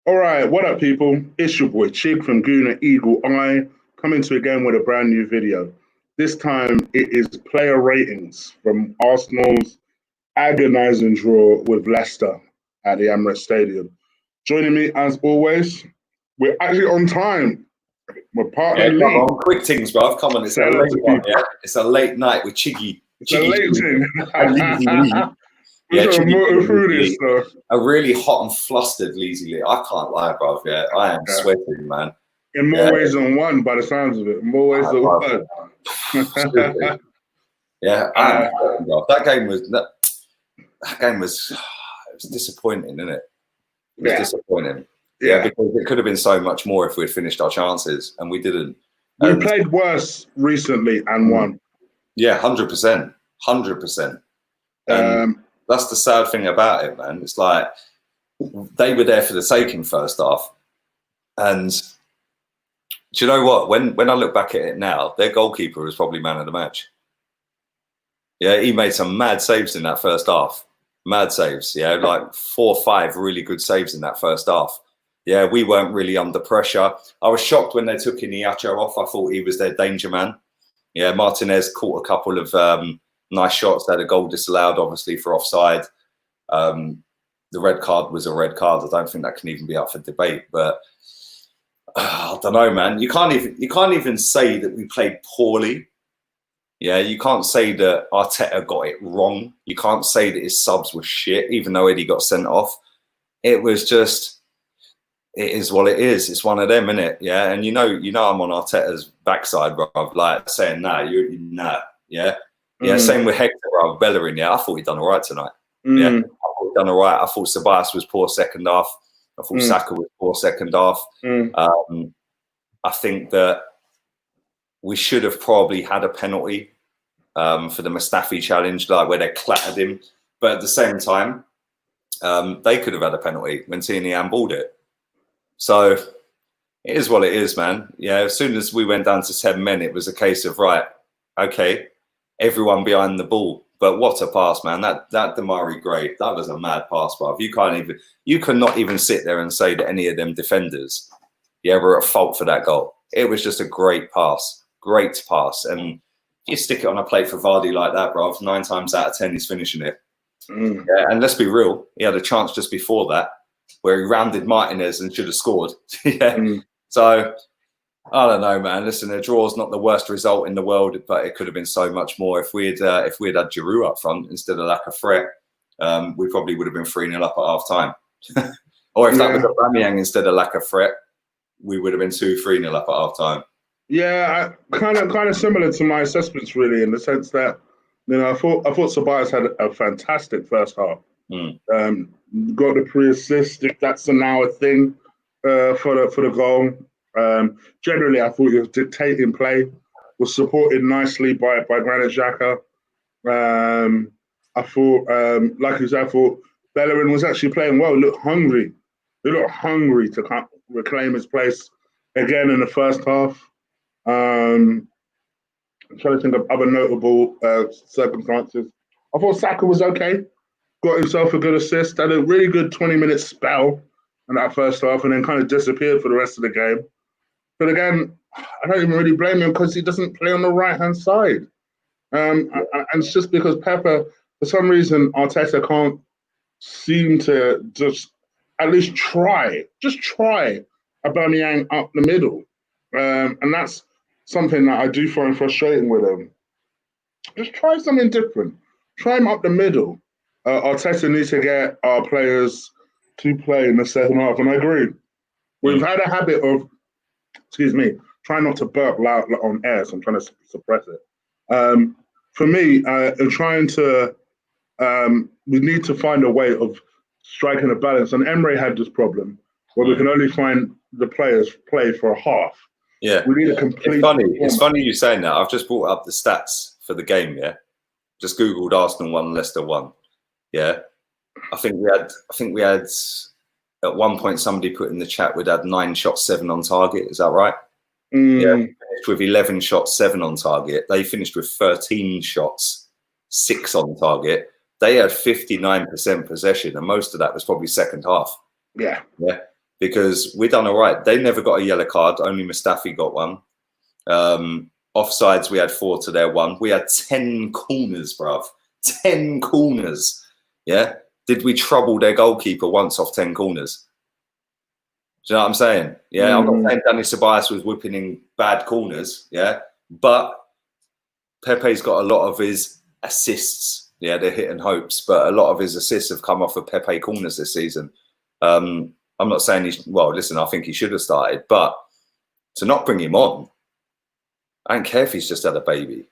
All right, what up, people? It's your boy Chig from Guna Eagle Eye, coming to you again with a brand new video. This time it is player ratings from Arsenal's agonising draw with Leicester at the Emirates Stadium. Joining me, as always, we're actually on time. We're partner Come Lee. on, quick things, bruv. Come on, it's Shout a out late to one, people. yeah? It's a late night with Chiggy. It's a late thing. And Leezy Lee. We're Yeah, trying to motor through this, though. A really hot and flustered Leezy Lee. I can't lie, bruv. Yeah, I am sweating, man. In more ways than one, by the sounds of it. In more ways than one. Yeah, I am sweating, bruv. That game was it was disappointing, isn't it? It was disappointing. Yeah, because it could have been so much more if we had finished our chances, and we didn't. We played worse recently and won. Yeah, 100%. 100%. That's the sad thing about it, man. It's like they were there for the taking first half. And do you know what? When I look back at it now, their goalkeeper was probably man of the match. Yeah, he made some mad saves in that first half. Mad saves, yeah, like 4 or 5 really good saves in that first half. Yeah, we weren't really under pressure. I was shocked when they took Iniacho off. I thought he was their danger man. Yeah, Martinez caught a couple of nice shots. They had a goal disallowed, obviously, for offside. The red card was a red card. I don't think that can even be up for debate. But I don't know, man. You can't even say that we played poorly. Yeah, you can't say that Arteta got it wrong. You can't say that his subs were shit, even though Eddie got sent off. It was just. It is what it is. It's one of them, isn't it? Yeah, and you know, I'm on Arteta's backside, bro. Like saying, yeah. Same with Hector, bro. Bellerin, yeah. I thought he'd done all right tonight. Yeah, I thought he'd done all right. I thought Ceballos was poor second half. I thought Saka was poor second half. I think that we should have probably had a penalty for the Mustafi challenge, like where they clattered him. But at the same time, they could have had a penalty when Tierney handballed it. So it is what it is, man. Yeah, as soon as we went down to 10 men, it was a case of, right, okay, everyone behind the ball. But what a pass, man. That Damari Gray, that was a mad pass, bruv. You cannot even sit there and say that any of them defenders, were at fault for that goal. It was just a great pass. Great pass. And you stick it on a plate for Vardy like that, bruv, 9 times out of 10, he's finishing it. Yeah, and let's be real, he had a chance just before that, where he rounded Martinez and should have scored. So I don't know, man. Listen, a draw's not the worst result in the world, but it could have been so much more if we had had Giroud up front instead of Lacazette. We probably would have been 3-0 up at half time. Or if that was Aubameyang instead of Lacazette, we would have been 2-3-0 up at half time. Yeah, kind of similar to my assessments, really, in the sense that I thought Ceballos had a fantastic first half. Got the pre-assist, if that's now a thing for the goal. Generally, I thought he was dictating play, was supported nicely by Granit Xhaka. I thought, like you said, I thought Bellerin was actually playing well. Looked hungry. He looked hungry to reclaim his place again in the first half. I'm trying to think of other notable circumstances. I thought Saka was okay. Got himself a good assist, had a really good 20-minute spell in that first half, and then kind of disappeared for the rest of the game. But again, I don't even really blame him because he doesn't play on the right-hand side. And it's just because Pepper, for some reason, Arteta can't seem to just at least try Aubameyang up the middle. And that's something that I do find frustrating with him. Just try something different. Try him up the middle. Arteta needs to get our players to play in the second half, and I agree. We've had a habit of, trying not to burp loud on air, so I'm trying to suppress it. For me, we need to find a way of striking a balance, and Emre had this problem where we can only find the players play for a half. Yeah, we need a complete. It's funny you saying that. I've just brought up the stats for the game. Yeah, just Googled Arsenal 1, Leicester 1. Yeah, I think we had at one point somebody put in the chat we'd had 9 shots, 7 on target. Is that right? Yeah, we finished with 11 shots, 7 on target. They finished with 13 shots, 6 on target. They had 59% possession, and most of that was probably second half. Yeah. because we done all right. They never got a yellow card. Only Mustafi got one. Offsides, we had 4 to their 1. We had 10 corners, bruv. 10 corners. Yeah. Did we trouble their goalkeeper once off 10 corners? Do you know what I'm saying? Yeah. I'm not saying Danny Ceballos was whipping in bad corners. Yeah. But Pepe's got a lot of his assists. Yeah. They're hitting hopes, but a lot of his assists have come off of Pepe corners this season. I'm not saying listen, I think he should have started, but to not bring him on, I don't care if he's just had a baby.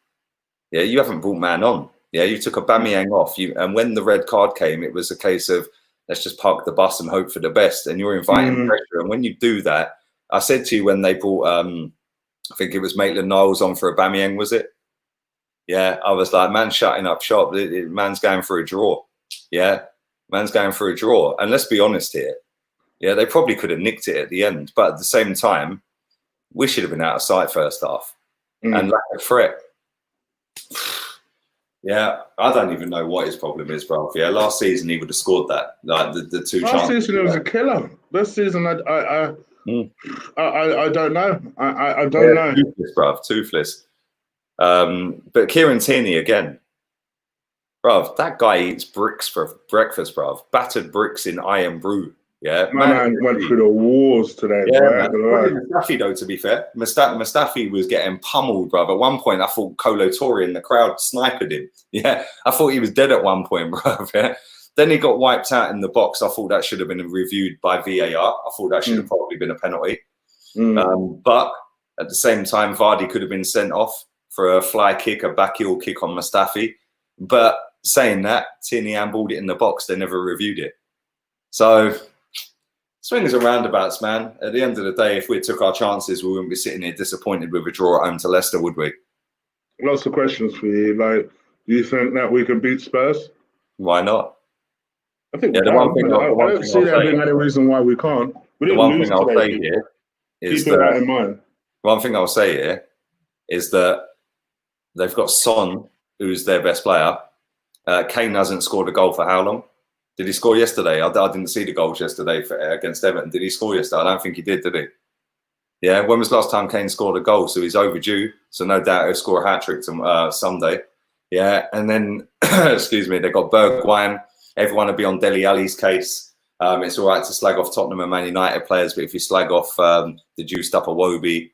Yeah, you haven't brought man on. Yeah, you took Aubameyang off. And when the red card came, it was a case of let's just park the bus and hope for the best. And you're inviting pressure. And when you do that, I said to you when they brought, I think it was Maitland-Niles on for Aubameyang, was it? Yeah, I was like, man, shutting up shop. Man's going for a draw. Yeah, man's going for a draw. And let's be honest here. Yeah, they probably could have nicked it at the end. But at the same time, we should have been out of sight first half. And lack of threat. Yeah, I don't even know what his problem is, bro. Yeah, last season he would have scored that. Like the 2 chances. Last season it was a killer. This season I don't know. I don't know. Toothless, bruv. Toothless. But Kieran Tierney again. Bruv, that guy eats bricks for breakfast, bruv. Battered bricks in iron brew. Yeah, man went through the wars today. Yeah, Mustafi, though, to be fair, Mustafi was getting pummeled, brother. At one point, I thought Kolo Touré in the crowd sniped him. Yeah, I thought he was dead at one point, brother. Yeah? Then he got wiped out in the box. I thought that should have been reviewed by VAR. I thought that should have probably been a penalty. But at the same time, Vardy could have been sent off for a fly kick, a back heel kick on Mustafi. But saying that, Tierney handballed it in the box. They never reviewed it. So swings and roundabouts, man. At the end of the day, if we took our chances, we wouldn't be sitting here disappointed with a draw at home to Leicester, would we? Lots of questions for you. Like, do you think that we can beat Spurs? Why not? I think I don't see there being any reason why we can't. The one thing I'll say here is that in mind. One thing I'll say here is that they've got Son, who's their best player. Kane hasn't scored a goal for how long? Did he score yesterday? I didn't see the goals yesterday against Everton. Did he score yesterday? I don't think he did he? Yeah, when was the last time Kane scored a goal? So he's overdue. So no doubt he'll score a hat-trick Sunday. Yeah, and then, excuse me, they've got Bergwijn. Everyone will be on Dele Alli's case. It's all right to slag off Tottenham and Man United players, but if you slag off the juiced up Iwobi,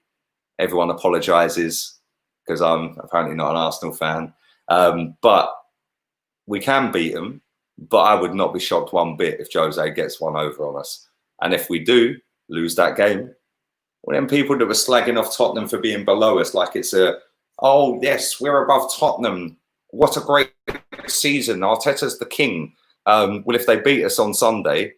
everyone apologises because I'm apparently not an Arsenal fan. But we can beat them. But I would not be shocked one bit if Jose gets one over on us. And if we do lose that game, well, then people that were slagging off Tottenham for being below us, like it's oh, yes, we're above Tottenham. What a great season. Arteta's the king. Well, if they beat us on Sunday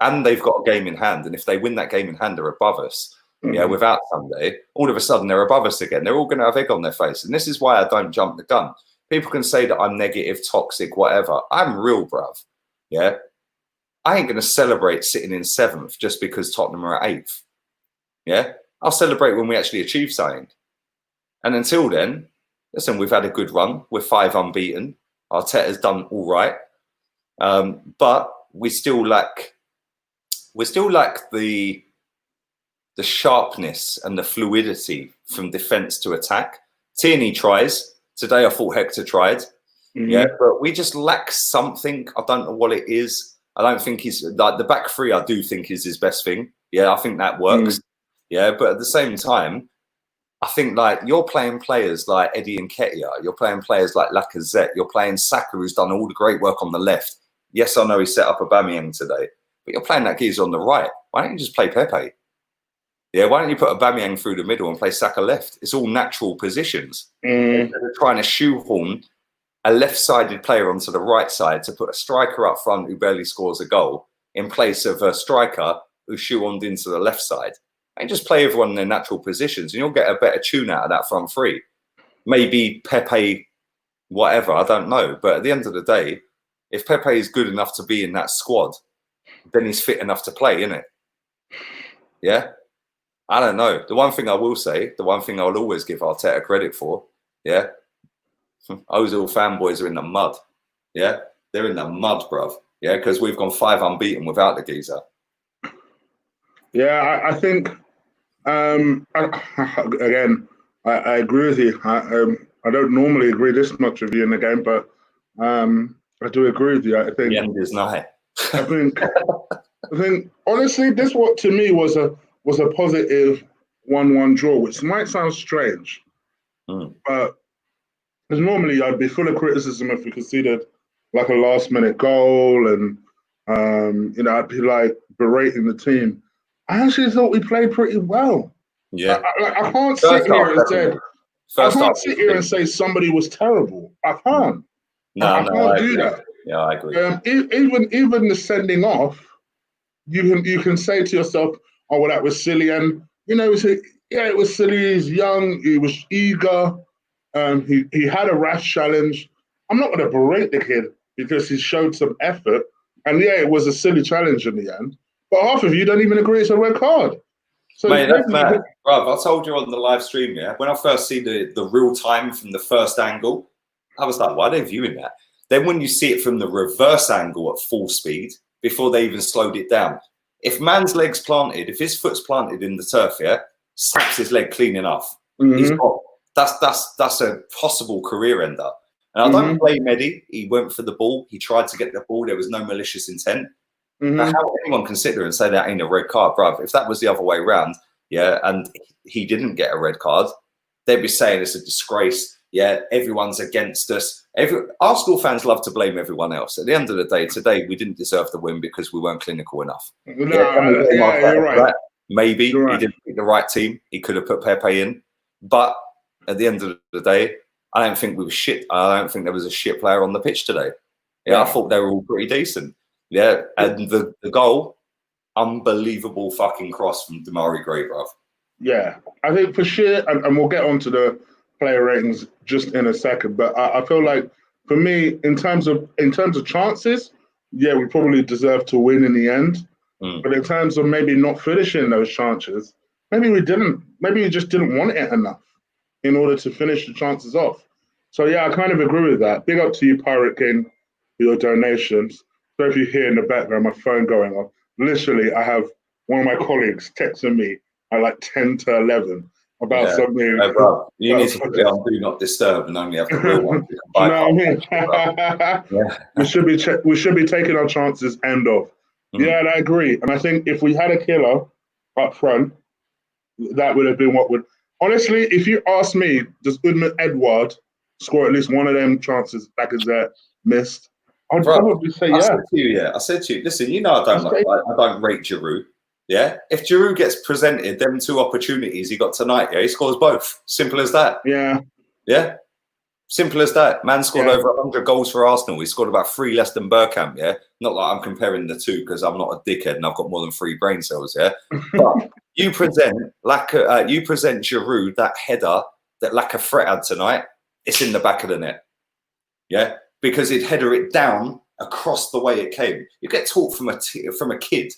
and they've got a game in hand, and if they win that game in hand, they're above us. Yeah, without Sunday, all of a sudden they're above us again. They're all going to have egg on their face. And this is why I don't jump the gun. People can say that I'm negative, toxic, whatever. I'm real, bruv. Yeah. I ain't going to celebrate sitting in 7th just because Tottenham are at 8th. Yeah. I'll celebrate when we actually achieve something. And until then, listen, we've had a good run. We're 5 unbeaten. Arteta's done all right. But we still lack the sharpness and the fluidity from defence to attack. Tierney tries. Today I thought Hector tried. Yeah, but we just lack something. I don't know what it is. I don't think he's like the back three. I do think is his best thing. Yeah, I think that works. Yeah, but at the same time, I think like you're playing players like Eddie Nketiah. You're playing players like Lacazette. You're playing Saka, who's done all the great work on the left. Yes, I know he set up Aubameyang today, but you're playing that geezer on the right. Why don't you just play Pepe? Yeah, why don't you put Aubameyang through the middle and play Saka left? It's all natural positions. They're trying to shoehorn a left-sided player onto the right side to put a striker up front who barely scores a goal in place of a striker who's shoehorned into the left side. And just play everyone in their natural positions and you'll get a better tune out of that front three. Maybe Pepe, whatever, I don't know. But at the end of the day, if Pepe is good enough to be in that squad, then he's fit enough to play, innit? Yeah? I don't know. The one thing I will say, the one thing I'll always give Arteta credit for, yeah? Ozil fanboys are in the mud. Yeah? They're in the mud, bruv. Yeah? Because we've gone 5 unbeaten without the geezer. Yeah, I think again, I agree with you. I don't normally agree this much with you in the game, but I do agree with you. The end is nigh. I think honestly, this what to me was a positive 1-1 draw, which might sound strange, but because normally I'd be full of criticism if we conceded like a last minute goal, and I'd be like berating the team. I actually thought we played pretty well. Yeah, I can't sit here and say somebody was terrible. I can't. I can't do that. Yeah, I agree. Even the sending off, you can say to yourself, "Oh, well, that was silly," and it was silly. He's young. He was eager. He had a rash challenge. I'm not going to berate the kid because he showed some effort. And yeah, it was a silly challenge in the end. But half of you don't even agree it's a red card. So mate, that's mad. Bruv, I told you on the live stream, yeah, when I first see the real time from the first angle, I was like, why are they viewing that? Then when you see it from the reverse angle at full speed, before they even slowed it down, if man's leg's planted, if his foot's planted in the turf, yeah, snaps his leg clean enough. He's got that's a possible career ender. And I don't blame Eddie. He went for the ball. He tried to get the ball. There was no malicious intent. But how anyone consider and say that ain't a red card, bruv? If that was the other way around, yeah, and he didn't get a red card, they'd be saying it's a disgrace. Yeah, everyone's against us. Arsenal fans love to blame everyone else. At the end of the day, today we didn't deserve the win because we weren't clinical enough. You're right. Maybe he didn't pick the right team. He could have put Pepe in, but at the end of the day, I don't think we were shit. I don't think there was a shit player on the pitch today. Yeah, I thought they were all pretty decent. Yeah, and the goal, unbelievable fucking cross from Damari Gray, bruv. Yeah, I think for sure, and we'll get on to the player ratings just in a second, but I feel like for me, in terms of chances, yeah, we probably deserve to win in the end. But in terms of maybe not finishing those chances, maybe we didn't. Maybe we just didn't want it enough in order to finish the chances off. So yeah, I kind of agree with that. Big up to you, Pirate King, for your donations. So if you hear in the background my phone going off, literally I have one of my colleagues texting me at like 10 to 11 about something. You need to put it on Do Not Disturb and only have the real one. You know what I mean? We should be taking our chances end of. Yeah, and I agree. And I think if we had a killer up front, that would have been what would. Honestly, if you ask me, does Udman Edouard score at least one of them chances Lacazette missed? I'd probably say yeah. I said to you, listen, you know I don't rate Giroud. Yeah? If Giroud gets presented them two opportunities he got tonight, yeah, he scores both. Simple as that. Yeah. Yeah? Simple as that. Man scored over 100 goals for Arsenal. He scored about 3 less than Bergkamp, yeah? Not like I'm comparing the two because I'm not a dickhead and I've got more than 3 brain cells, yeah? But you present Giroud that header that Lacazette had tonight, it's in the back of the net. Yeah? Because he'd header it down across the way it came. You get taught from a kid.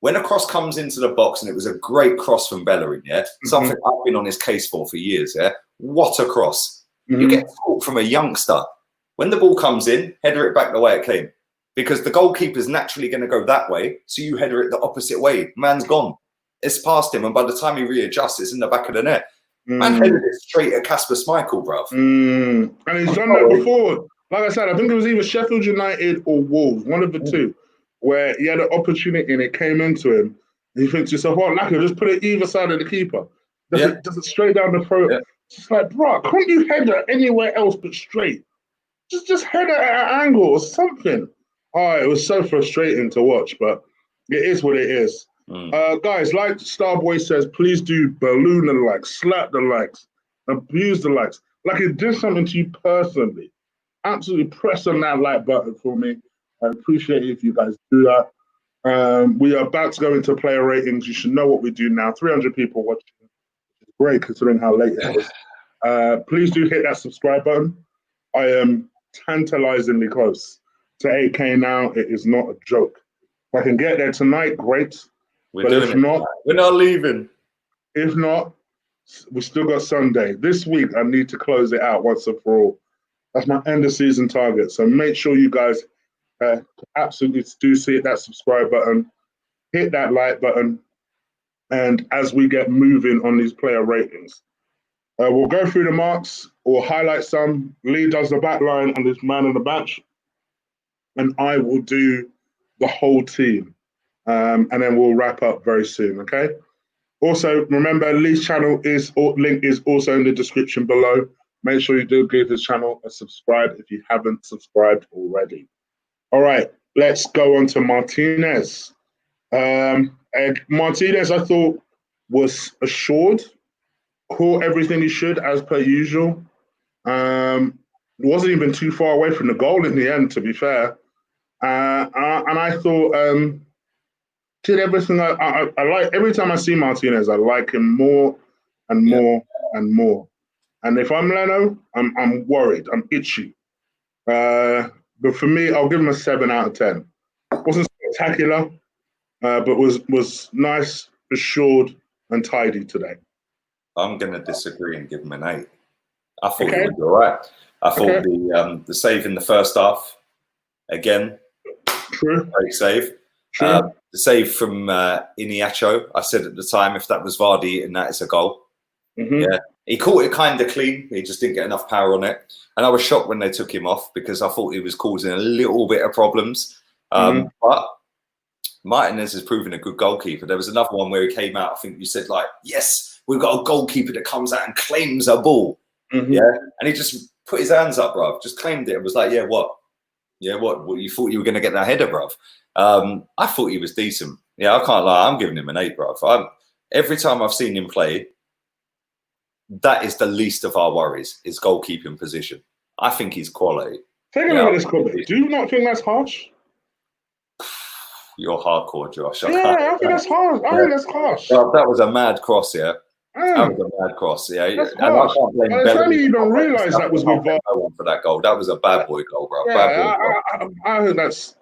When a cross comes into the box, and it was a great cross from Bellerin, yeah? Something I've been on his case for years, yeah? What a cross. You get taught from a youngster. When the ball comes in, header it back the way it came. Because the goalkeeper's naturally going to go that way, so you header it the opposite way. Man's gone. It's past him, and by the time he readjusts, it's in the back of the net. Man headed it straight at Kasper Schmeichel, bruv. And he's done that before. Like I said, I think it was either Sheffield United or Wolves, one of the two, where he had an opportunity and it came into him. And you think to yourself, oh, Lacazette, just put it either side of the keeper. Does it straight down the throat. Yeah. It's like, bro, couldn't you header anywhere else but straight? Just header at an angle or something. Oh, it was so frustrating to watch, but it is what it is. Guys, like Starboy says, please do balloon the likes, slap the likes, abuse the likes. Like it did something to you personally. Absolutely press on that like button for me. I appreciate it if you guys do that. We are about to go into player ratings. You should know what we do now. 300 people watching. It's great considering how late it is. Please do hit that subscribe button. I am tantalizingly close to 8K now. It is not a joke. If I can get there tonight, great. But if not, we're not leaving. If not, we still got Sunday. This week, I need to close it out once and for all. That's my end of season target. So make sure you guys absolutely do see that subscribe button, hit that like button, And as we get moving on these player ratings, we'll go through the marks. We'll highlight some. Lee does the back line and this man in the bench. And I will do the whole team. And then we'll wrap up very soon, okay? Also, remember, Lee's channel link is also in the description below. Make sure you do give his channel a subscribe if you haven't subscribed already. All right, let's go on to Martinez. Martinez, I thought, was assured, caught everything he should as per usual. Wasn't even too far away from the goal in the end, to be fair. And I thought did everything I like. Every time I see Martinez, I like him more and more and more. And if I'm Leno, I'm worried. I'm itchy. But for me, I'll give him a 7 out of 10. Wasn't spectacular, but was nice, assured, and tidy today. I'm going to disagree and give him an 8. I thought he was all right. I thought the save in the first half, again, great save. The save from Iniacho, I said at the time, if that was Vardy and that is a goal. Yeah, he caught it kind of clean. He just didn't get enough power on it. And I was shocked when they took him off because I thought he was causing a little bit of problems. But Martinez has proven a good goalkeeper. There was another one where he came out. I think you said, like, yes, we've got a goalkeeper that comes out and claims a ball. Yeah, and he just put his hands up, bruv. Just claimed it. It was like, yeah, what? Yeah, what? You thought you were going to get that header, bruv? I thought he was decent. Yeah, I can't lie. I'm giving him an 8, bruv. Every time I've seen him play, that is the least of our worries, is goalkeeping position. I think he's quality. Take a look at this comment. Do you not think that's harsh? You're hardcore, Josh. I think that's harsh. I think that's harsh. Well, that was a mad cross, yeah. That was a mad cross, yeah. That's harsh. I can't blame By the time you even realise that was with Vardy for that goal. That was a bad boy goal, bro. Yeah, I think that's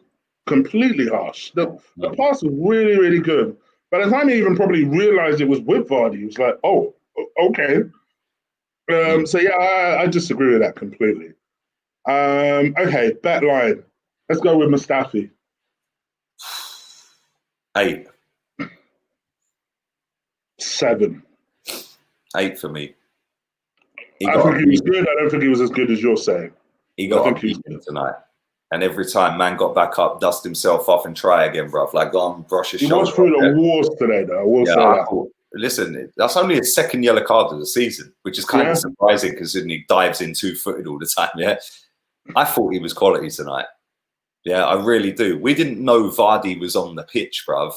completely harsh. The pass was really, really good. By the time he even probably realised it was with Vardy, he was like, oh, okay. So yeah, I disagree with that completely. Okay, back line. Let's go with Mustafi. 8. 7. 8 for me. I think he was good. I don't think he was as good as you're saying. He got beaten tonight. And every time man got back up, dust himself off and try again, bruv. Like, go on, brush his shoulder. He was through the wars today, though. I will say that. Listen, that's only his second yellow card of the season, which is kind of surprising considering he dives in 2-footed all the time, yeah? I thought he was quality tonight. Yeah, I really do. We didn't know Vardy was on the pitch, bruv,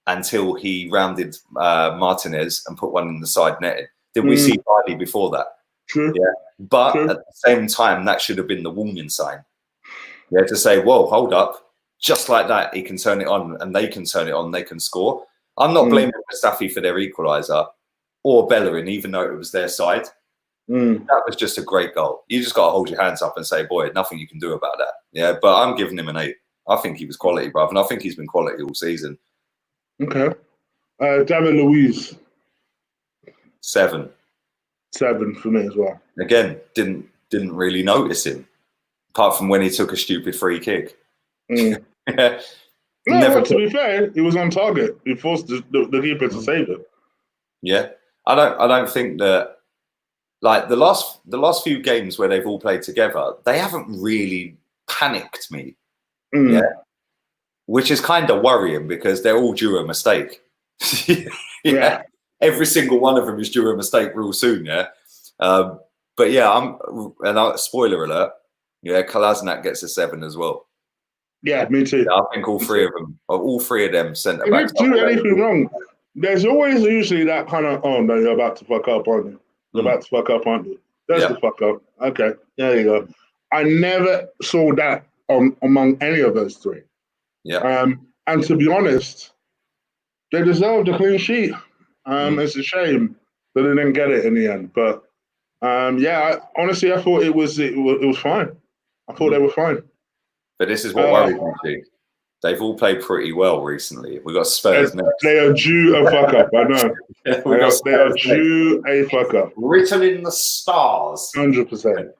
until he rounded Martinez and put one in the side netting. Did we see Vardy before that? True. Yeah. But at the same time, that should have been the warning sign. Yeah, to say, whoa, hold up. Just like that, he can turn it on and they can turn it on, they can score. I'm not blaming Mustafi for their equaliser or Bellerin, even though it was their side. That was just a great goal. You just got to hold your hands up and say, boy, nothing you can do about that. Yeah, but I'm giving him an 8. I think he was quality, bruv, and I think he's been quality all season. Okay. David Luiz. 7. 7 for me as well. Again, didn't really notice him, apart from when he took a stupid free kick. No, to be fair, he was on target. He forced the keeper to save it. Yeah, I don't think that, like, the last few games where they've all played together, they haven't really panicked me. Yeah, which is kind of worrying because they're all due a mistake. Yeah, every single one of them is due a mistake real soon. Yeah, but yeah, spoiler alert. Yeah, Kolasinac gets a 7 as well. Yeah, me too. Yeah, I think all three of them centre backs. If you do anything wrong, there's always usually that kind of, oh no, you're about to fuck up, aren't you? You're about to fuck up, aren't you? There's the fuck up. Okay, there you go. I never saw that among any of those three. Yeah. And to be honest, they deserved a clean sheet. It's a shame that they didn't get it in the end. But honestly, I thought it was fine. I thought they were fine. But this is what worries me. They've all played pretty well recently. We've got Spurs next. They are due a fuck up. I know. They are due a fuck up. Written in the stars. 100%.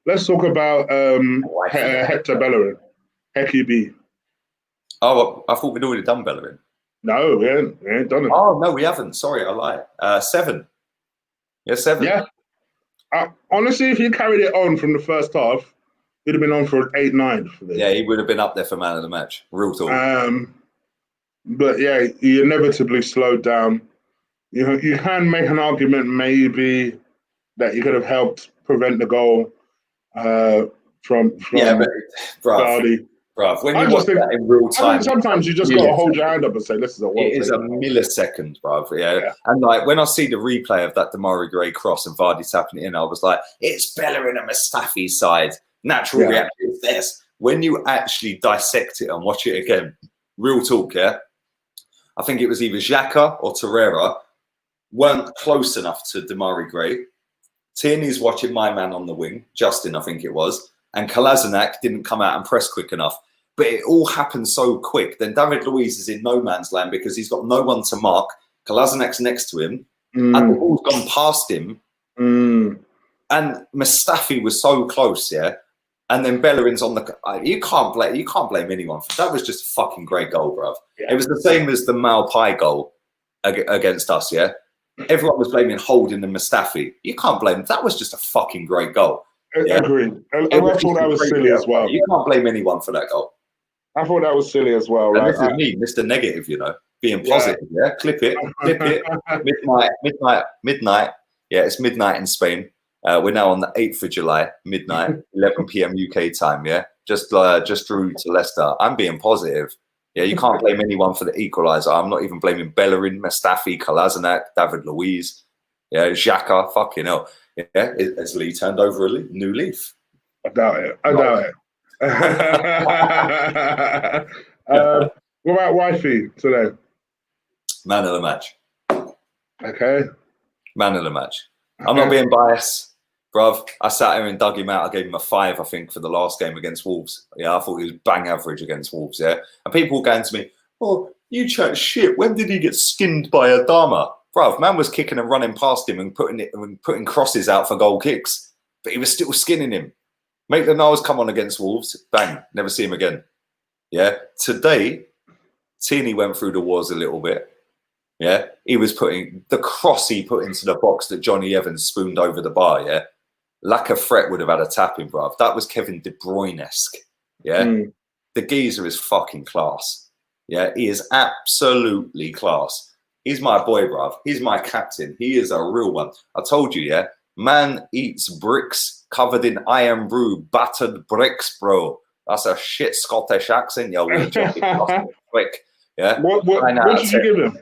Let's talk about Hector Bellerin. Hecky B. Oh, I thought we'd already done Bellerin. No, we ain't done it. Oh, no, we haven't. Sorry, I lied. 7. Yeah, 7. Yeah. Honestly, if he carried it on from the first half, he'd have been on for an 8-9 for this. Yeah, he would have been up there for man of the match. Real talk. But yeah, he inevitably slowed down. You can make an argument maybe that you could have helped prevent the goal from Vardy. Bruv, when you watch that in real time, I think sometimes you just got to hold your hand up and say, "This is a It is a millisecond, bruv. Yeah. And like when I see the replay of that Demarai Gray cross and Vardy tapping it in, I was like, "It's Bellerin and Mustafi's side. Natural reaction is this." When you actually dissect it and watch it again, real talk, yeah. I think it was either Xhaka or Torreira weren't close enough to Demarai Gray. Tierney's watching my man on the wing, Justin, I think it was. And Kolasinac didn't come out and press quick enough. But it all happened so quick. Then David Luiz is in no man's land because he's got no one to mark. Kolasinac's next to him. And the ball's gone past him. And Mustafi was so close, yeah. And then Bellerin's on the... You can't blame anyone. That was just a fucking great goal, bruv. Yeah. It was the same as the Malpai goal against us, yeah. Everyone was blaming Holding and Mustafi. You can't blame them. That was just a fucking great goal. Yeah. Agreed. I thought that was silly as well. You can't blame anyone for that goal. I thought that was silly as well. And this is me, Mr. Negative, you know, being positive. Yeah, clip it. Midnight. Yeah, it's midnight in Spain. We're now on the 8th of July, midnight, 11 p.m. UK time. Yeah, just through to Leicester. I'm being positive. Yeah, you can't blame anyone for the equaliser. I'm not even blaming Bellerin, Mustafi, Kolasinac, David Luiz. Yeah, Xhaka. Fucking hell. Yeah, has Lee turned over a new leaf? I doubt it. What about Wifey today? Man of the match. Okay. Man of the match. I'm not being biased, bruv. I sat here and dug him out. I gave him a 5, I think, for the last game against Wolves. Yeah, I thought he was bang average against Wolves, yeah. And people were going to me, "Oh, you chat shit. When did he get skinned by Adama?" Bruv, man was kicking and running past him and putting crosses out for goal kicks. But he was still skinning him. Make the Niles come on against Wolves. Bang. Never see him again. Yeah. Today, Tierney went through the wars a little bit. Yeah. He was putting the cross he put into the box that Johnny Evans spooned over the bar. Yeah. Lack of threat would have had a tapping, bruv. That was Kevin De Bruyne-esque. Yeah. The geezer is fucking class. Yeah. He is absolutely class. He's my boy, bruv. He's my captain. He is a real one. I told you, yeah. Man eats bricks covered in iron brew, battered bricks, bro. That's a shit Scottish accent, yo. Quick, yeah. What did you give him?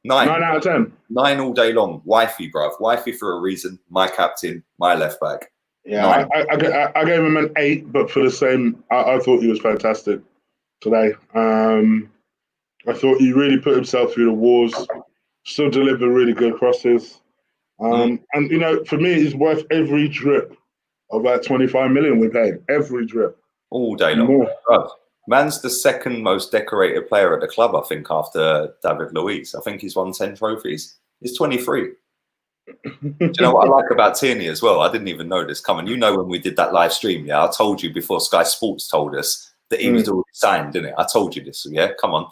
9. 9 out of 10. 9 all day long. Wifey, bruv. Wifey for a reason. My captain, my left back. Yeah, I gave him an 8, but for the same, I thought he was fantastic today. I thought he really put himself through the wars. Still deliver really good crosses. And, you know, for me, it's worth every drip of that 25 million we paid. Every drip. All day long. Man's the second most decorated player at the club, I think, after David Luiz. I think he's won 10 trophies. He's 23. Do you know what I like about Tierney as well? I didn't even know this coming. You know when we did that live stream, yeah? I told you before Sky Sports told us that he was already signed, didn't it? I told you this, yeah? Come on.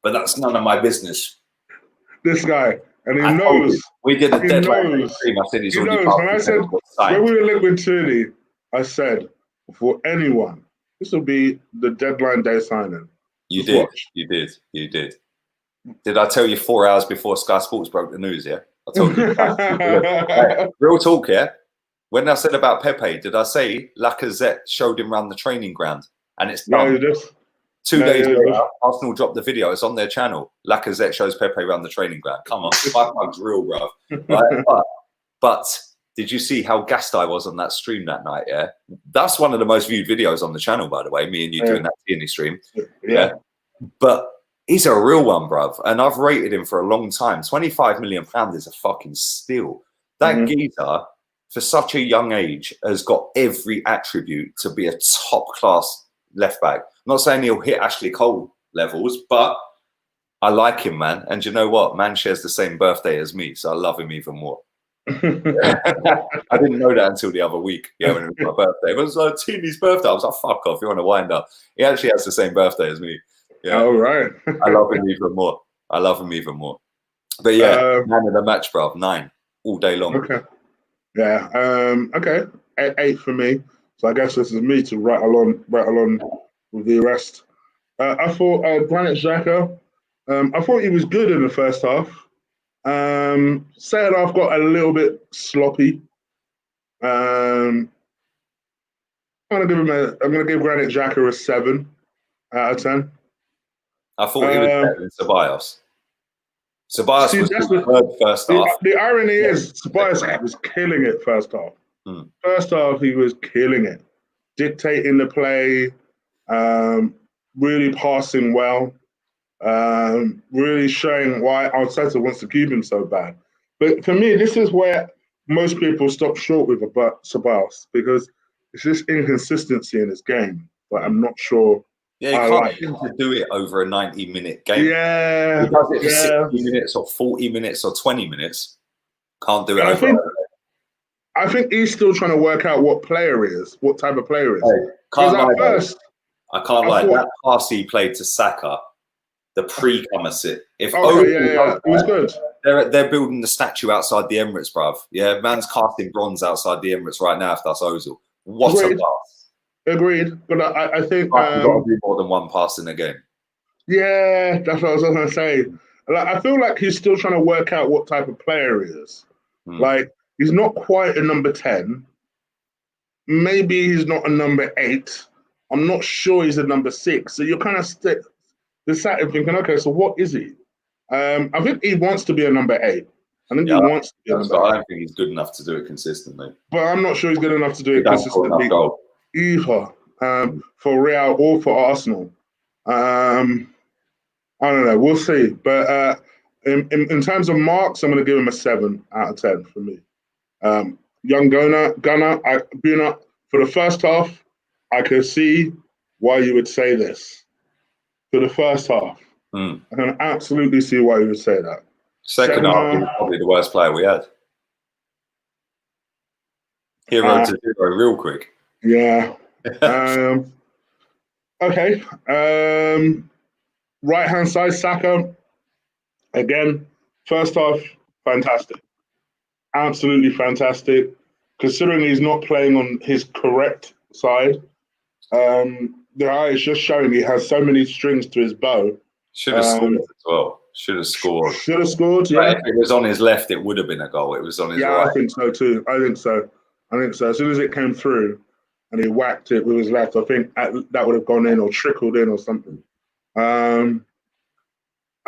But that's none of my business. This guy, and he knows. We did a deadline stream. I said he's already knows. When I said, when we were linked with Tierney, I said, for anyone, this will be the deadline day signing. You did. Did I tell you 4 hours before Sky Sports broke the news, yeah? I told you. Real talk, yeah? When I said about Pepe, did I say Lacazette showed him around the training ground? And it's done. Yeah, 2 days later, Arsenal dropped the video. It's on their channel. Lacazette shows Pepe around the training ground. Come on, 5 bucks real, bro. Right? But did you see how gassed I was on that stream that night? Yeah, that's one of the most viewed videos on the channel, by the way. Me and you doing that Tierney stream. Yeah, but he's a real one, bruv. And I've rated him for a long time. £25 million is a fucking steal. That geezer, for such a young age, has got every attribute to be a top class left back. I'm not saying he'll hit Ashley Cole levels, but I like him, man. And you know what? Man shares the same birthday as me, so I love him even more. I didn't know that until the other week. Yeah, when it was my birthday. It was like Tierney's birthday. I was like, fuck off, you want to wind up. He actually has the same birthday as me. Yeah. Oh, right. I love him even more. I love him even more. But yeah, man of the match, bro. 9 all day long. Okay. Yeah. Okay. 8 for me. So I guess this is me to rattle on with the rest. I thought Granit Xhaka. I thought he was good in the first half. Second half got a little bit sloppy. I'm gonna give Granit Xhaka a 7 out of 10. I thought he was better than Ceballos. Ceballos was good first half. The irony is Ceballos was killing it first half. First half he was killing it, dictating the play, really passing well, really showing why Arteta wants to keep him so bad. But for me, this is where most people stop short with about Ceballos, because it's this inconsistency in his game. But I'm not sure. Yeah, he can't seem to do it over a 90-minute game. Yeah, he does it for 60 minutes or 40 minutes or 20 minutes. Can't do it I think he's still trying to work out what player he is, what type of player he is. Hey, I can't lie. That pass he played to Saka, the pre-come assist. It was good. They're building the statue outside the Emirates, bruv. Yeah, man's casting bronze outside the Emirates right now if that's Ozil. What a pass. Agreed, but I think you've got to do more than one pass in a game. Yeah, that's what I was going to say. Like, I feel like he's still trying to work out what type of player he is. Like, he's not quite a number 10. Maybe he's not a number 8. I'm not sure he's a number 6. So you're kind of sat and thinking, okay, so what is he? I think he wants to be a number 8. I think he wants to be a number 8. I don't think he's good enough to do it consistently. But I'm not sure he's good enough to do it consistently either, for Real or for Arsenal. I don't know. We'll see. But in terms of marks, I'm going to give him a 7 out of 10 for me. Young Gunner, for the first half, I could see why you would say this. For the first half, I can absolutely see why you would say that. Second half, he was probably the worst player we had. Hero to 0 real quick. Yeah. Okay. Right-hand side, Saka. Again, first half, fantastic. Absolutely fantastic. Considering he's not playing on his correct side, the eye is just showing he has so many strings to his bow. Should have scored as well. Should have scored. Yeah. If it was on his left, it would have been a goal. It was on his right. I think so too. I think so. As soon as it came through and he whacked it with his left, I think that would have gone in or trickled in or something. I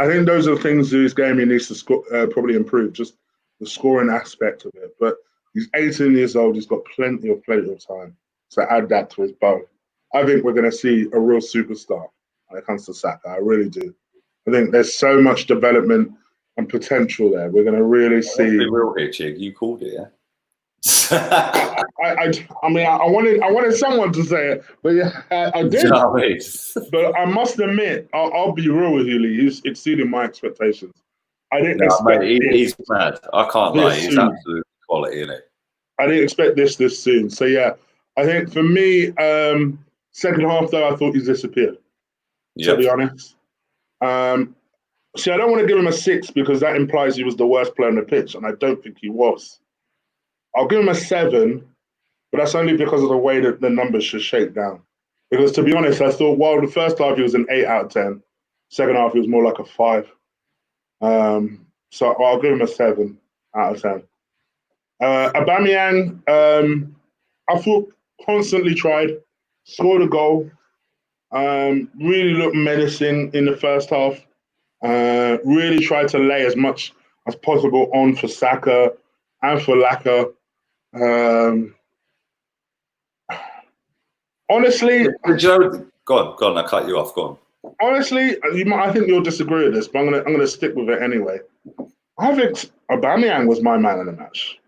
think those are the things to his game he needs to probably improve, just the scoring aspect of it. But he's 18 years old. He's got plenty of time to add that to his bow. I think we're going to see a real superstar when it comes to Saka. I really do. I think there's so much development and potential there. We're going to really see. Be real here, Chig. You called it, yeah? I mean, I wanted someone to say it, but yeah, I did. But I must admit, I'll be real with you, Lee. He's exceeding my expectations. I didn't expect. He's mad. I can't lie. He's absolute quality, isn't it? I didn't expect this soon. So yeah, I think for me, second half though, I thought he disappeared. To be honest. See, I don't want to give him a 6 because that implies he was the worst player on the pitch, and I don't think he was. I'll give him a 7, but that's only because of the way that the numbers should shake down. Because to be honest, I thought, the first half he was an 8 out of 10. Second half he was more like a 5. So I'll give him a 7 out of 10. Aubameyang, I thought constantly tried, scored a goal, really looked menacing in the first half, really tried to lay as much as possible on for Saka and for Laka. Honestly, go on. I cut you off. Go on. Honestly, I think you'll disagree with this, but I'm gonna stick with it anyway. I think Aubameyang was my man in the match.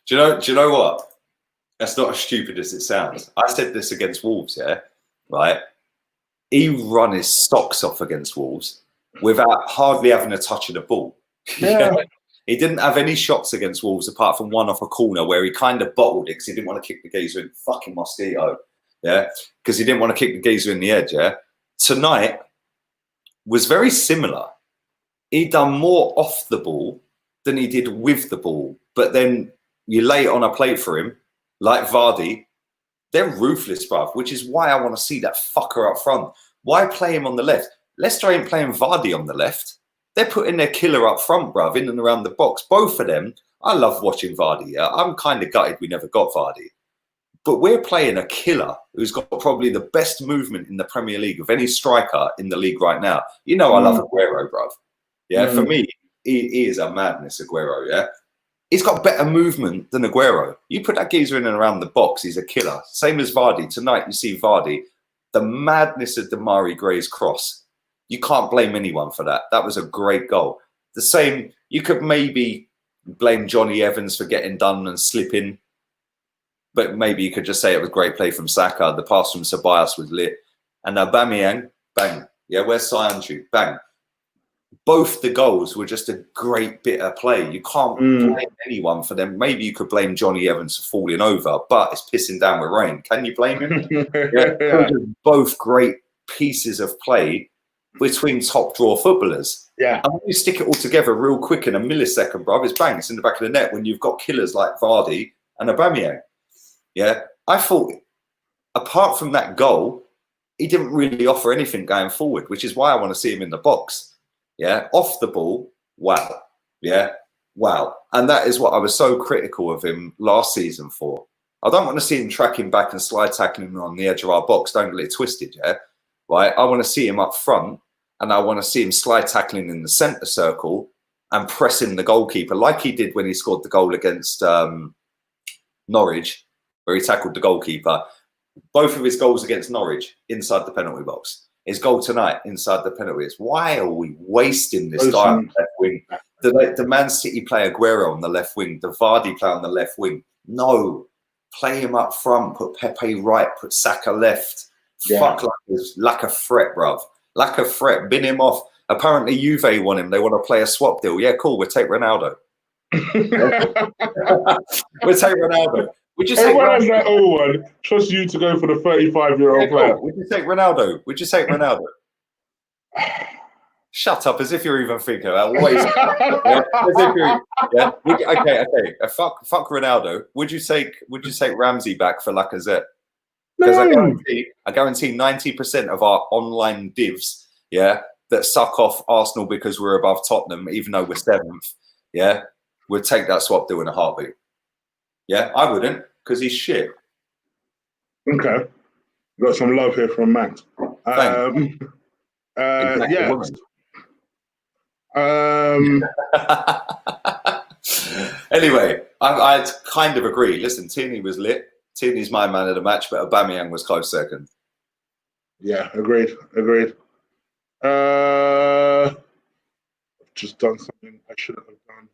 Do you know what? That's not as stupid as it sounds. I said this against Wolves, yeah, right? He run his socks off against Wolves without hardly having a touch of the ball. Yeah. He didn't have any shots against Wolves apart from one off a corner where he kind of bottled it because he didn't want to kick the geezer in. Fucking mosquito. Yeah. Because he didn't want to kick the geezer in the edge. Yeah. Tonight was very similar. he done more off the ball than he did with the ball. But then you lay it on a plate for him, like Vardy. They're ruthless, bruv, which is why I want to see that fucker up front. Why play him on the left? Leicester ain't playing Vardy on the left. They're putting their killer up front, bruv, in and around the box. Both of them. I love watching Vardy. Yeah? I'm kind of gutted we never got Vardy. But we're playing a killer who's got probably the best movement in the Premier League of any striker in the league right now. You know I love Aguero, bruv. Yeah, for me, he is a madness, Aguero, yeah? He's got better movement than Aguero. You put that geezer in and around the box, he's a killer. Same as Vardy. Tonight, you see Vardy, the madness of Damari Gray's cross. You can't blame anyone for that. That was a great goal. The same, you could maybe blame Johnny Evans for getting done and slipping, but maybe you could just say it was great play from Saka. The pass from Ceballos was lit. And Aubameyang, bang. Yeah, where's Sancho? Bang. Both the goals were just a great bit of play. You can't blame anyone for them. Maybe you could blame Johnny Evans for falling over, but it's pissing down with rain. Can you blame him? Yeah. Both great pieces of play between top draw footballers. Yeah. And when you stick it all together real quick in a millisecond, bruv, it's bang. It's in the back of the net when you've got killers like Vardy and Aubameyang. Yeah. I thought, apart from that goal, he didn't really offer anything going forward, which is why I want to see him in the box. Yeah, off the ball, wow. Yeah, wow. And that is what I was so critical of him last season for. I don't want to see him tracking back and slide tackling on the edge of our box. Don't get it twisted, yeah? Right? I want to see him up front, and I want to see him slide tackling in the centre circle and pressing the goalkeeper like he did when he scored the goal against Norwich, where he tackled the goalkeeper. Both of his goals against Norwich inside the penalty box. His goal tonight inside the penalties. Why are we wasting this guy on the left wing? The Man City play Aguero on the left wing. The Vardy play on the left wing. No. Play him up front. Put Pepe right. Put Saka left. Yeah. Fuck lack of threat, bruv. Lack of threat. Bin him off. Apparently Juve want him. They want to play a swap deal. Yeah, cool. We'll take Ronaldo. We'll take Ronaldo. Would you say everyone has that old one? Trust you to go for the 35-year-old player. Cool. Would you take Ronaldo? Would you take Ronaldo? Shut up, as if you're even thinking about what is okay. Fuck Ronaldo. Would you take Ramsey back for Lacazette? Because I guarantee 90% of our online divs, yeah, that suck off Arsenal because we're above Tottenham, even though we're 7th, yeah, would take that swap deal in a heartbeat. Yeah, I wouldn't, because he's shit. Okay. Got some love here from Matt. Yeah. Anyway, I kind of agree. Listen, Tierney was lit. Tierney's my man of the match, but Aubameyang was close second. Yeah, agreed. I've just done something I shouldn't have done.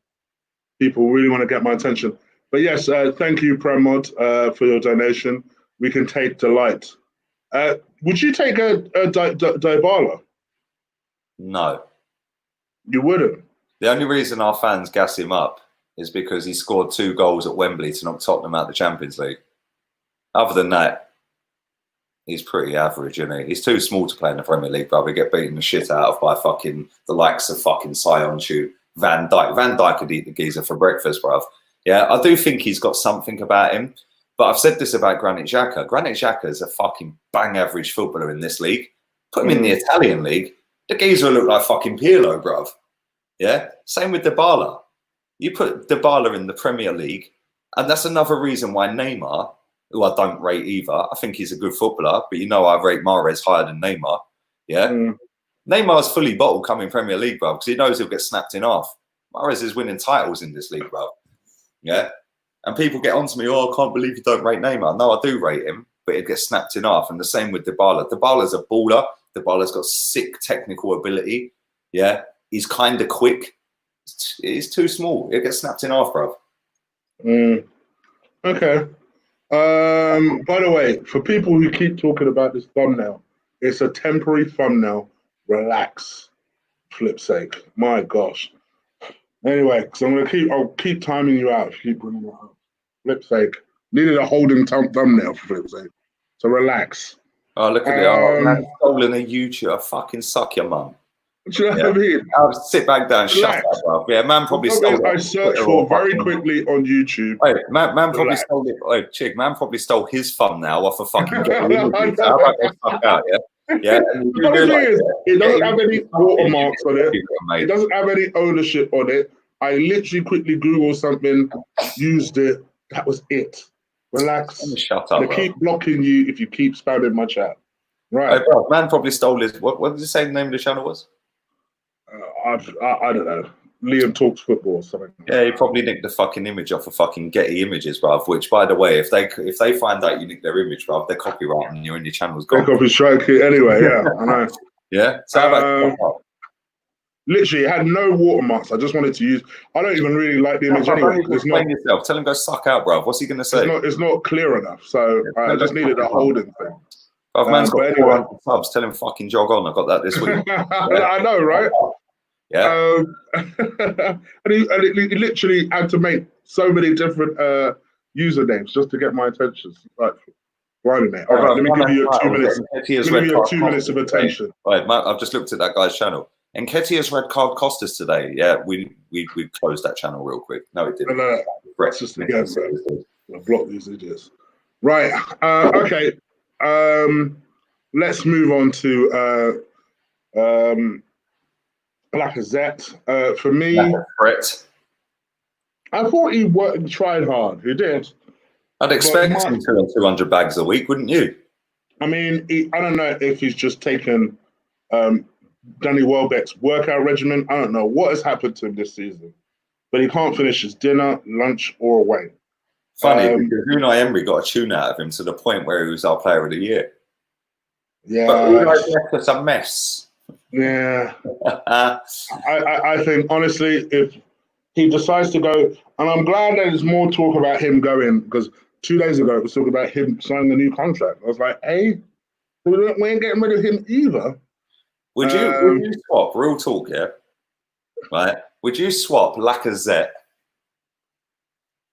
People really want to get my attention. But yes, thank you, Premod, for your donation. We can take delight. Would you take a Dybala? No. You wouldn't? The only reason our fans gas him up is because he scored 2 goals at Wembley to knock Tottenham out of the Champions League. Other than that, he's pretty average, isn't he? He's too small to play in the Premier League, brother. Get beaten the shit out of by the likes of fucking Sion-Chu, Van Dijk. Van Dijk could eat the geezer for breakfast, bruv. Yeah, I do think he's got something about him. But I've said this about Granit Xhaka. Granit Xhaka is a fucking bang average footballer in this league. Put him in the Italian league, the geezer look like fucking Pirlo, bruv. Yeah, same with Dybala. You put Dybala in the Premier League, and that's another reason why Neymar, who I don't rate either, I think he's a good footballer, but you know I rate Mahrez higher than Neymar. Yeah, Neymar's fully bottled coming Premier League, bruv, because he knows he'll get snapped in half. Mahrez is winning titles in this league, bruv. Yeah, and people get onto me, oh, I can't believe you don't rate Neymar. No, I do rate him, but it gets snapped in half. And the same with Dybala. Dybala's a baller. Dybala's got sick technical ability. Yeah, he's kind of quick. He's too small. It gets snapped in half, bruv. Okay. By the way, for people who keep talking about this thumbnail, it's a temporary thumbnail. Relax. Flip's sake. My gosh. Anyway, because I'll keep timing you out if you keep bringing it up. Flip's sake. Needed a holding thumbnail for flip's sake. So relax. Oh, look at it. Oh, man, stolen a YouTube. Fucking suck your mum. Do you know what I mean? I'll sit back down, shut up, bro. Yeah, man probably stole it. I searched for very quickly on YouTube. Wait, man probably stole it. Oh, Chig, man probably stole his thumbnail off a fucking Getty Images. How about they fuck out, yeah? Yeah. The funny thing is, it doesn't have any watermarks on it. It doesn't have any ownership on it. I literally quickly Googled something, used it. That was it. Relax. Shut up. They keep blocking you if you keep spamming my chat. Right. Bro, man probably stole his. What did you say the name of the channel was? I don't know. Liam Talks Football or something. Yeah, he probably nicked the fucking image off of fucking Getty Images, bruv. Which, by the way, if they find out you nicked their image, bruv, they're copyrighting you and your channel's gone. They're copyrighting anyway. Yeah, I know. Yeah. So how about literally, it had no watermarks. I just wanted to use. I don't even really like the image anyway. Explain yourself. Tell him go suck out, bruv. What's he going to say? It's not clear enough. So I just needed a holding thing. Bruv, man's got 400 subs. Tell him fucking jog on. I got that this week. I know, right? Yeah. And he literally had to make so many different usernames just to get my attention. Like, blimey, mate. All right, let me give you 2 minutes. Give you 2 minutes of attention. Right, Matt, I've just looked at that guy's channel. Nketiah's red card cost us today. Yeah, we closed that channel real quick. No, it didn't. No. It's just again, I block these idiots. Right. Okay. Let's move on to Lacazette. For me, I thought he tried hard. He did. I'd expect him to do 200 bags a week, wouldn't you? I mean, I don't know if he's just taken Danny Welbeck's workout regimen. I don't know what has happened to him this season, but he can't finish his dinner, lunch, or away. Funny, because Unai Emery got a tune out of him to the point where he was our player of the year. Yeah. But Unai's left us a mess. Yeah. I think, honestly, if he decides to go, and I'm glad there's more talk about him going, because 2 days ago it was talking about him signing a new contract. I was like, hey, we ain't getting rid of him either. Would you swap, real talk, yeah? Right? Would you swap Lacazette?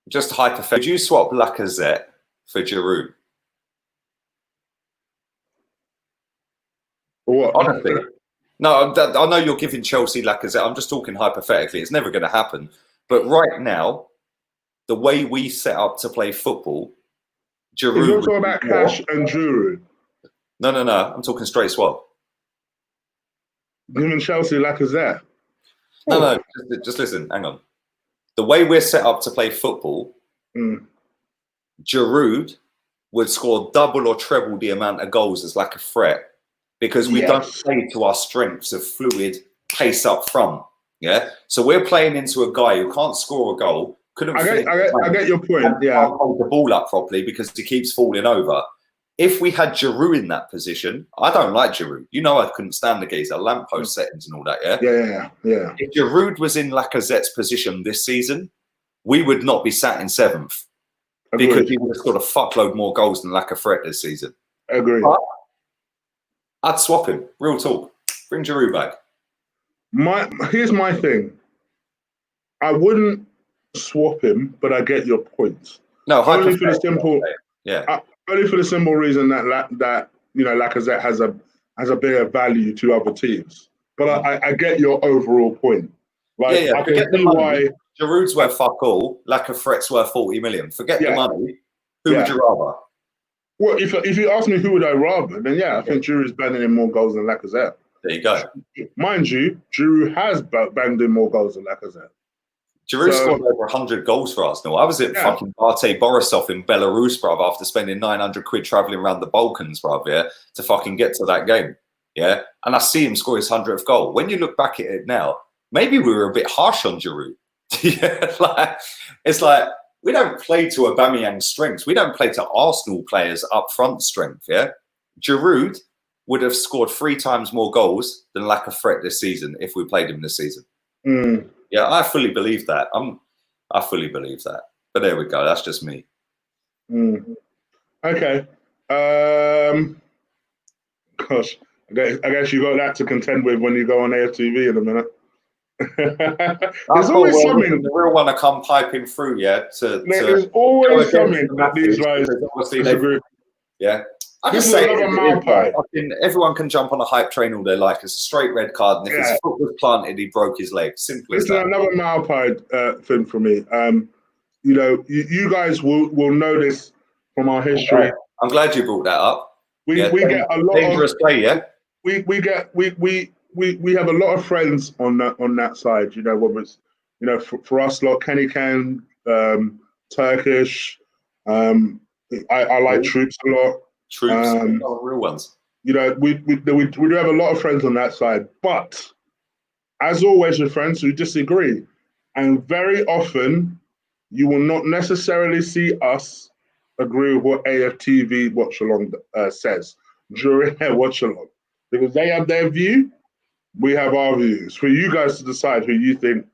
Just hypothetically, would you swap Lacazette for Giroud? What? Honestly. No, I know you're giving Chelsea Lacazette. I'm just talking hypothetically. It's never going to happen. But right now, the way we set up to play football, Giroud... You're talking about Cash and Giroud? No. I'm talking straight swap. Giving Chelsea Lacazette? No. Just listen. Hang on. The way we're set up to play football, Giroud would score double or treble the amount of goals as like a threat because we don't play to our strengths of fluid pace up front. Yeah, so we're playing into a guy who can't score a goal. I get your point. Yeah, can't hold the ball up properly because he keeps falling over. If we had Giroud in that position, I don't like Giroud. You know I couldn't stand the geezer, lamppost settings and all that, yeah? Yeah. If Giroud was in Lacazette's position this season, we would not be sat in 7th. Agreed. Because he would have scored a fuckload more goals than Lacazette this season. Agreed. But I'd swap him, real talk. Bring Giroud back. Here's my thing. I wouldn't swap him, but I get your point. No, only for the simple... Yeah. Only for the simple reason that Lacazette has a bigger value to other teams. But I get your overall point. Like, I forget the money. Giroud's worth fuck all. Lacazette's worth 40 million. Forget the money. Who would you rather? Well, if you ask me who would I rather, then I think Giroud's banging in more goals than Lacazette. There you go. Mind you, Giroud has banged in more goals than Lacazette. Giroud scored over 100 goals for Arsenal. I was at fucking Bate Borisov in Belarus, bruv, after spending 900 quid travelling around the Balkans, bruv, to fucking get to that game. Yeah. And I see him score his 100th goal. When you look back at it now, maybe we were a bit harsh on Giroud. It's like we don't play to Aubameyang's strengths. We don't play to Arsenal players' up front strength, yeah? Giroud would have scored 3 times more goals than Lacazette this season if we played him this season. Yeah, I fully believe that. I fully believe that. But there we go. That's just me. Okay. Gosh, I guess you got that to contend with when you go on AFTV in a minute. There's always something. The real one to come piping through, there's always something that these guys disagree. Yeah. I just say everyone can jump on a hype train all they like. It's a straight red card, and if his foot was planted, he broke his leg. Simple as that. This is another Malpai thing for me. You know, you guys will know this from our history. I'm glad you brought that up. We get a lot dangerous of play, yeah. We have a lot of friends on that side. You know, whether it's for us, like Kenny Can, Turkish. I like Troops a lot. Troops, real ones. You know, we do have a lot of friends on that side, but as always with friends who disagree, and very often you will not necessarily see us agree with what AFTV watch along says during their watch along, because they have their view, we have our views. For you guys to decide who you think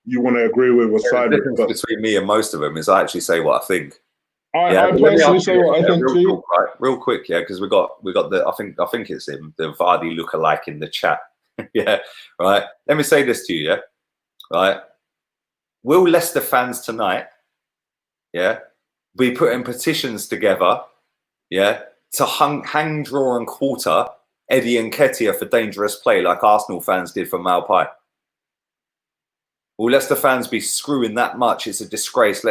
you want to agree with or side with. The difference between me and most of them is I actually say what I think. I personally say what I think too. Real quick, yeah, because we got the I think it's him, the Vardy lookalike in the chat. Yeah, right. Let me say this to you, yeah, right. Will Leicester fans tonight, yeah, be putting petitions together, yeah, to hang, draw, and quarter Eddie Nketiah for dangerous play like Arsenal fans did for Malpai? Will Leicester fans be screwing that much? It's a disgrace.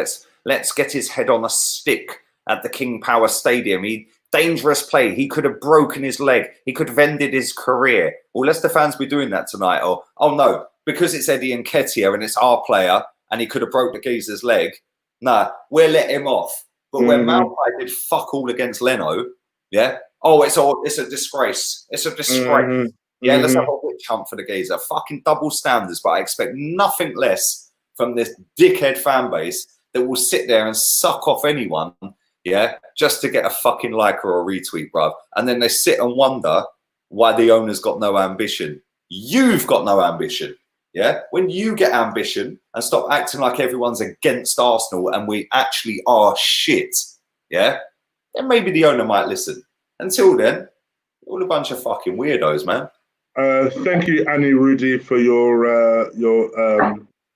Let's get his head on a stick at the King Power Stadium. Dangerous play. He could have broken his leg. He could have ended his career. Will Leicester fans be doing that tonight? Or, oh no, because it's Eddie Nketiah and it's our player and he could have broke the geezer's leg. Nah, we'll let him off. But when Malpai did fuck all against Leno, yeah, oh, it's a disgrace. It's a disgrace. Yeah, let's have a witch hunt for the geezer. Fucking double standards, but I expect nothing less from this dickhead fan base that will sit there and suck off anyone, yeah, just to get a fucking like or a retweet, bruv. And then they sit and wonder why the owner's got no ambition. You've got no ambition, yeah? When you get ambition and stop acting like everyone's against Arsenal and we actually are shit, yeah, then maybe the owner might listen. Until then, all a bunch of fucking weirdos, man. Thank you, Annie Rudy, for your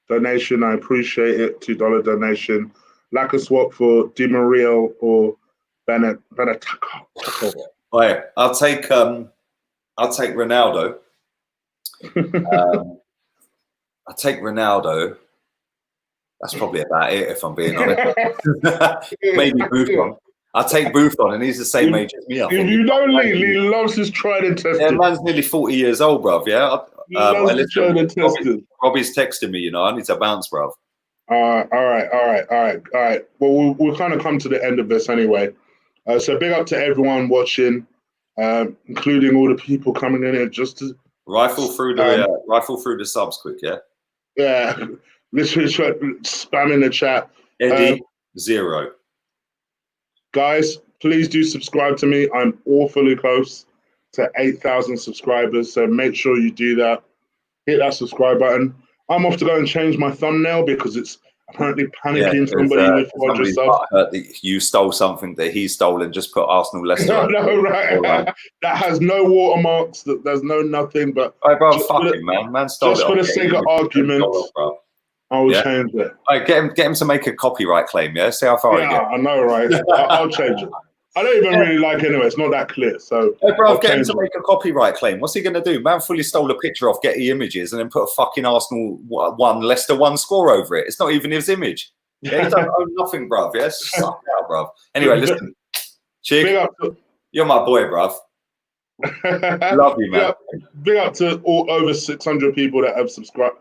donation. I appreciate it. $2 donation. Like a swap for Di Maria or Benetaco. Right, I'll take Ronaldo. I'll take Ronaldo. That's probably about it, if I'm being honest. Maybe Buffon. I'll take Buffon, and he's the same age as me. I think. You know Lee loves his tried and tested. Yeah, man's nearly 40 years old, bruv, yeah? Robbie's texting me, I need to bounce, bruv. All right. Well, we'll kind of come to the end of this anyway. So big up to everyone watching, including all the people coming in here just to... Rifle through the subs quick, yeah? Yeah, literally spam in the chat. Eddie, 0. Guys, please do subscribe to me. I'm awfully close to 8,000 subscribers, so make sure you do that. Hit that subscribe button. I'm off to go and change my thumbnail because it's apparently panicking somebody with 400 subs. That you stole something that he stole and just put Arsenal Leicester. No, right. That has no watermarks. There's no nothing. But bro, fucking man stole just it. Just for the sake of argument, I will change it. All right, get him to make a copyright claim. Yeah, see how far he gets. I know, right? I'll change it. I don't even really like it anyway. It's not that clear. So, hey, bro, get him to make a copyright claim. What's he going to do? Man fully stole a picture off Getty Images and then put a fucking Arsenal 1, Leicester 1 score over it. It's not even his image. Yeah, he don't own nothing, bruv. Yeah, suck out, bruv. Anyway, listen. Chig, you're my boy, bruv. Love you, man. Big up to all over 600 people that have subscribed.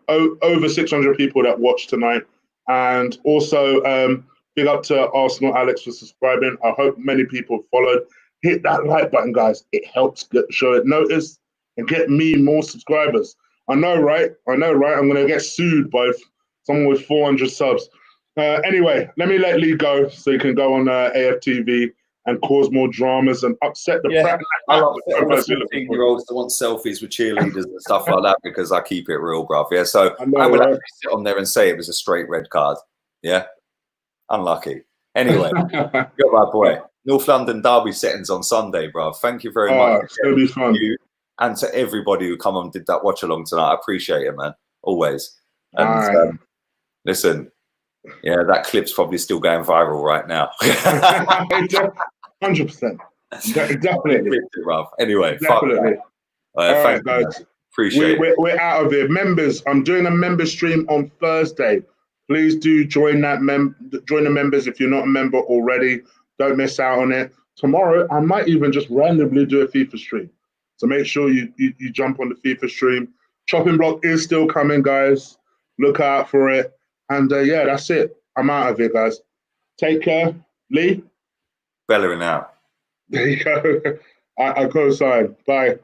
Over 600 people that watched tonight. And also, big up to Arsenal Alex for subscribing. I hope many people followed. Hit that like button, guys. It helps show it noticed and get me more subscribers. I know, right? I'm going to get sued by someone with 400 subs. Anyway, let me let Lee go so he can go on AFTV and cause more dramas and upset the crap. I love 15-year-olds that want selfies with cheerleaders and stuff like that because I keep it real, bruv. Yeah, so I will actually sit on there and say it was a straight red card. Yeah, unlucky. Anyway, you're my boy. North London Derby settings on Sunday, bruv. Thank you very much. It's going to be fun. You and to everybody who come and did that watch along tonight. I appreciate it, man. Always. And listen, yeah, that clip's probably still going viral right now. 100%. Definitely. Anyway, definitely. All right, guys. Appreciate it. We're out of here. Members, I'm doing a member stream on Thursday. Please do join that. Join the members if you're not a member already. Don't miss out on it. Tomorrow, I might even just randomly do a FIFA stream. So make sure you jump on the FIFA stream. Chopping block is still coming, guys. Look out for it. And yeah, that's it. I'm out of here, guys. Take care. Lee? Bellerin out. There you go. I co-sign. Bye.